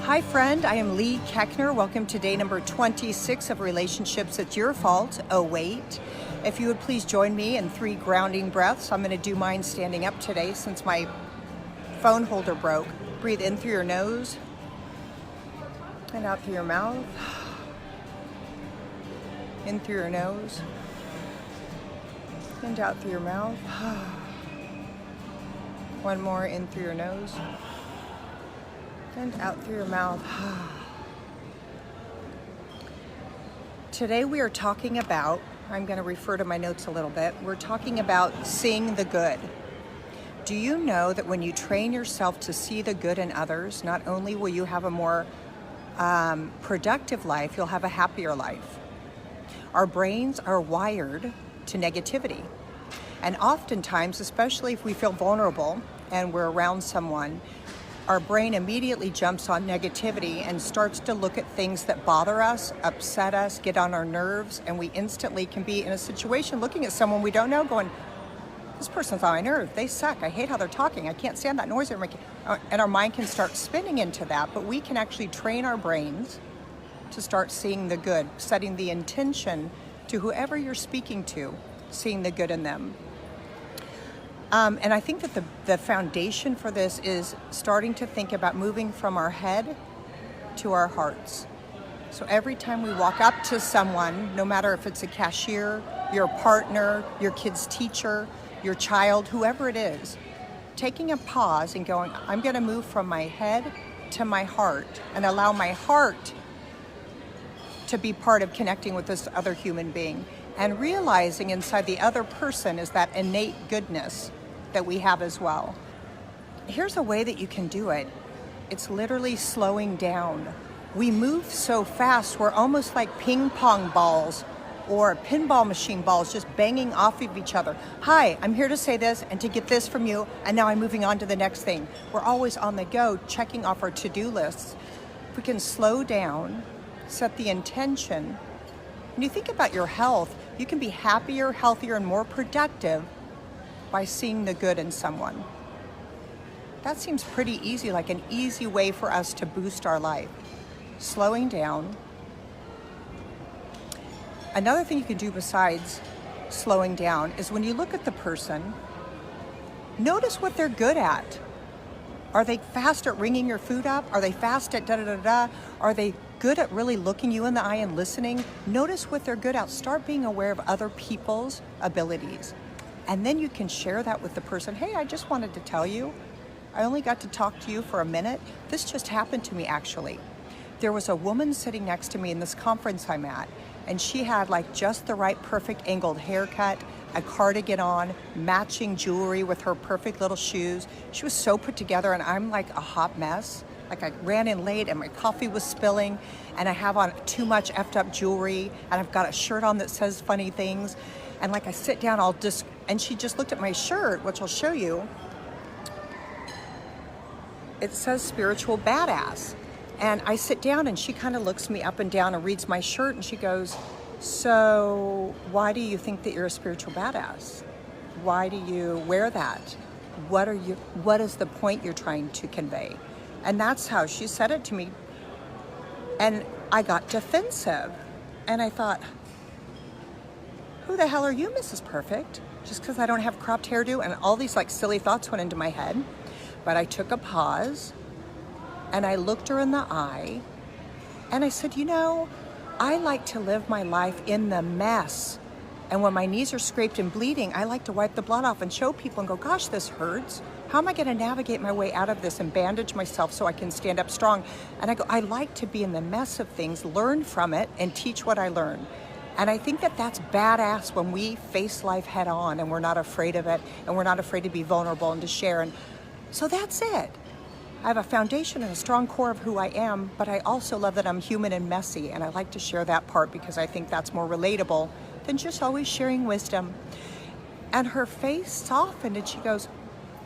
Hi friend, I am Lee Keckner. Welcome to day number 26 of Relationships It's Your Fault. Oh wait. If you would please join me in 3 grounding breaths. I'm going to do mine standing up today since my phone holder broke. Breathe in through your nose and out through your mouth. In through your nose and out through your mouth. One more, in through your nose and out through your mouth. Today we are talking about, I'm going to refer to my notes a little bit, we're talking about seeing the good. Do you know that when you train yourself to see the good in others, not only will you have a more productive life, you'll have a happier life. Our brains are wired to negativity. And oftentimes, especially if we feel vulnerable and we're around someone, our brain immediately jumps on negativity and starts to look at things that bother us, upset us, get on our nerves, and we instantly can be in a situation looking at someone we don't know going, this person's on my nerve, they suck, I hate how they're talking, I can't stand that noise they're making. And our mind can start spinning into that, but we can actually train our brains to start seeing the good, setting the intention to whoever you're speaking to, seeing the good in them. And I think that the foundation for this is starting to think about moving from our head to our hearts. So every time we walk up to someone, no matter if it's a cashier, your partner, your kid's teacher, your child, whoever it is, taking a pause and going, I'm going to move from my head to my heart and allow my heart to be part of connecting with this other human being, and realizing inside the other person is that innate goodness that we have as well. Here's a way that you can do it. It's literally slowing down. We move so fast, we're almost like ping pong balls or pinball machine balls just banging off of each other. Hi, I'm here to say this and to get this from you, and now I'm moving on to the next thing. We're always on the go, checking off our to-do lists. If we can slow down, set the intention. When you think about your health, you can be happier, healthier, and more productive by seeing the good in someone. That seems pretty easy, like an easy way for us to boost our life. Slowing down. Another thing you can do besides slowing down is when you look at the person, notice what they're good at. Are they fast at ringing your food up? Are they fast at da-da-da-da? Are they good at really looking you in the eye and listening? Notice what they're good at. Start being aware of other people's abilities. And then you can share that with the person. Hey, I just wanted to tell you, I only got to talk to you for a minute. This just happened to me, actually. There was a woman sitting next to me in this conference I'm at, and she had like just the right perfect angled haircut, a cardigan on, matching jewelry with her perfect little shoes. She was so put together, and I'm like a hot mess. Like I ran in late and my coffee was spilling, and I have on too much effed up jewelry, and I've got a shirt on that says funny things. And like I sit down, and she just looked at my shirt, which I'll show you. It says spiritual badass. And I sit down and she kind of looks me up and down and reads my shirt, and she goes, so why do you think that you're a spiritual badass? Why do you wear that? What is the point you're trying to convey? And that's how she said it to me. And I got defensive. And I thought, who the hell are you, Mrs. Perfect? Just because I don't have cropped hairdo? And all these like silly thoughts went into my head. But I took a pause and I looked her in the eye and I said, you know, I like to live my life in the mess. And when my knees are scraped and bleeding, I like to wipe the blood off and show people and go, gosh, this hurts. How am I going to navigate my way out of this and bandage myself so I can stand up strong? And I go, I like to be in the mess of things, learn from it, and teach what I learn. And I think that that's badass when we face life head on and we're not afraid of it, and we're not afraid to be vulnerable and to share. And so that's it. I have a foundation and a strong core of who I am, but I also love that I'm human and messy, and I like to share that part because I think that's more relatable than just always sharing wisdom. And her face softened and she goes,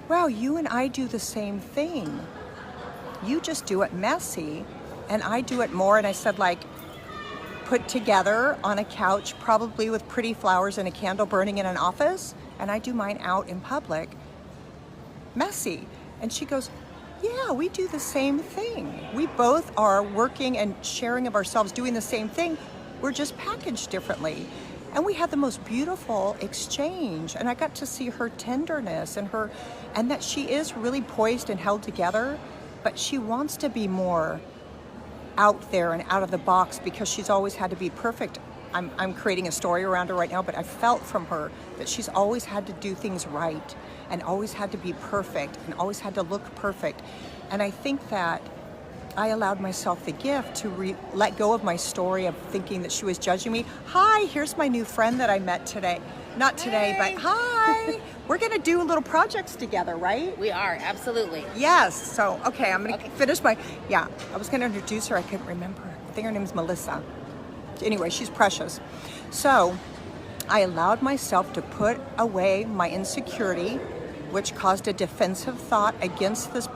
wow, you and I do the same thing. You just do it messy and I do it more. And I said, like, put together on a couch, probably with pretty flowers and a candle burning in an office, and I do mine out in public, messy. And she goes, Yeah, we do the same thing. We both are working and sharing of ourselves, doing the same thing. We're just packaged differently. And we had the most beautiful exchange. And I got to see her tenderness and that she is really poised and held together, but she wants to be more out there and out of the box because she's always had to be perfect. I'm creating a story around her right now, but I felt from her that she's always had to do things right and always had to be perfect and always had to look perfect. And I think that I allowed myself the gift to let go of my story of thinking that she was judging me. Hi, here's my new friend that I met today. Not today, Hey. but hi. We're going to do little projects together, right? We are, absolutely. Yes. So, okay, I'm going to Okay. finish I was going to introduce her. I couldn't remember. I think her name is Melissa. Anyway, she's precious. So, I allowed myself to put away my insecurity, which caused a defensive thought against this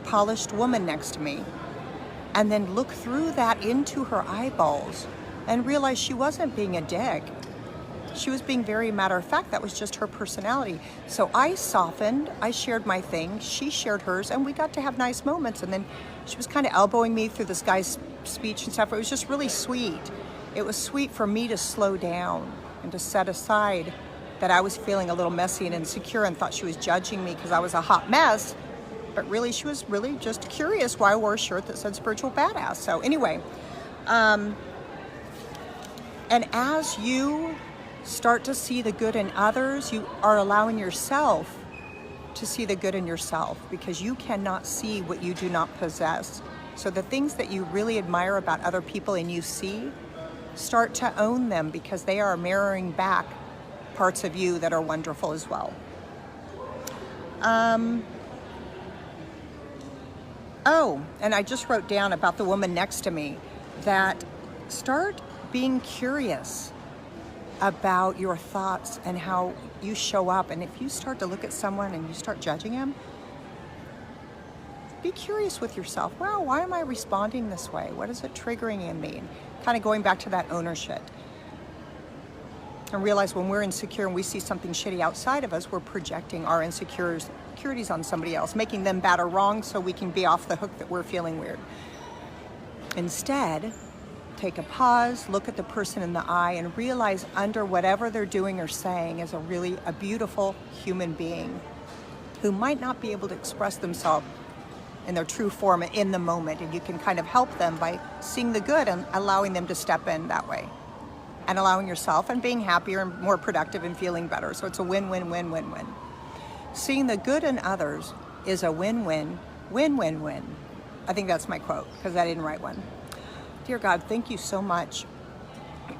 polished woman next to me, and then look through that into her eyeballs and realize she wasn't being a dick. She was being very matter of fact. That was just her personality. So I softened, I shared my thing, she shared hers, and we got to have nice moments. And then she was kind of elbowing me through this guy's speech and stuff. It was just really sweet. It was sweet for me to slow down and to set aside that I was feeling a little messy and insecure and thought she was judging me because I was a hot mess. But really, she was really just curious why I wore a shirt that said Spiritual Badass. So anyway, and as you start to see the good in others, you are allowing yourself to see the good in yourself, because you cannot see what you do not possess. So the things that you really admire about other people and you see, start to own them, because they are mirroring back parts of you that are wonderful as well. Oh, and I just wrote down about the woman next to me that start being curious about your thoughts and how you show up. And if you start to look at someone and you start judging them, be curious with yourself. Well, why am I responding this way? What is it triggering in me? And kind of going back to that ownership. And realize when we're insecure and we see something shitty outside of us, we're projecting our insecurities on somebody else, making them bad or wrong so we can be off the hook that we're feeling weird. Instead, take a pause, look at the person in the eye, and realize under whatever they're doing or saying is a beautiful human being who might not be able to express themselves in their true form in the moment. And you can kind of help them by seeing the good and allowing them to step in that way. And allowing yourself and being happier and more productive and feeling better. So it's a win-win-win-win-win. Seeing the good in others is a win-win, win-win-win. I think that's my quote, because I didn't write one. Dear God, thank you so much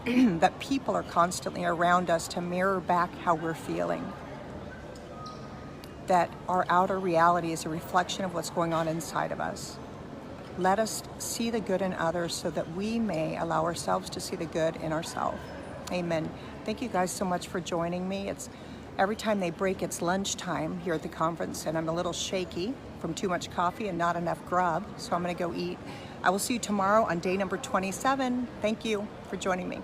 that people are constantly around us to mirror back how we're feeling. That our outer reality is a reflection of what's going on inside of us. Let us see the good in others so that we may allow ourselves to see the good in ourselves. Amen. Thank you guys so much for joining me. It's every time they break, it's lunchtime here at the conference, and I'm a little shaky from too much coffee and not enough grub, so I'm going to go eat. I will see you tomorrow on day number 27. Thank you for joining me.